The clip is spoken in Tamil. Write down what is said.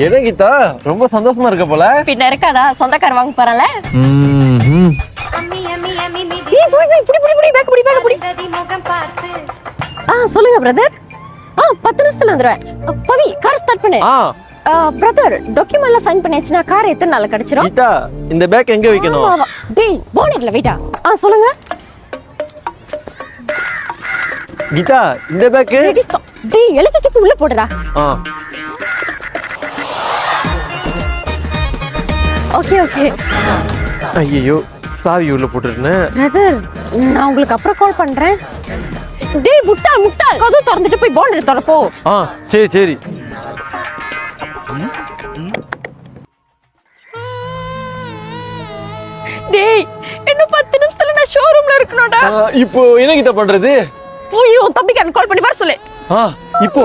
என்ன கீதா ரொம்ப சந்தோஷமா இருக்க போல. பின்ன இருக்காடா, சொந்தக்கார வாங்க போறல. சொல்லுங்க பிரதர். 10 நிமிஷத்துல வந்துருவேன். பவி கார் ஸ்டார்ட் பண்ணு. பிரதர் டாக்குமெண்ட்ல சைன் பண்ணியாச்சுனா கார் எத்தனை நாள்ல கிடைச்சிரும்? கீதா இந்த பேக் எங்க வைக்கணும்? டேய் போனட்ல வெயிட்டா. சொல்லுங்க கீதா இந்த பேக். டேய் எழுதி தூக்கி உள்ள போடுடா. Okay okay. ஐயோ சாவி உள்ள போட்டுறேன். பிரதர் நான் உங்களுக்கு அப்புறம் கால் பண்றேன். டேய் முட்டா கதவு திறந்துட்டு போய் போன் எடுத்து போ. சரி சரி. டேய் இன்னும் 10 நிமிஷத்துல நான் ஷோரூம்ல இருக்கணும்டா. இப்போ என்ன கிட்ட பண்றது? ஐயோ தம்பிக்கு கால் பண்ணி வர சொல்லு. இப்போ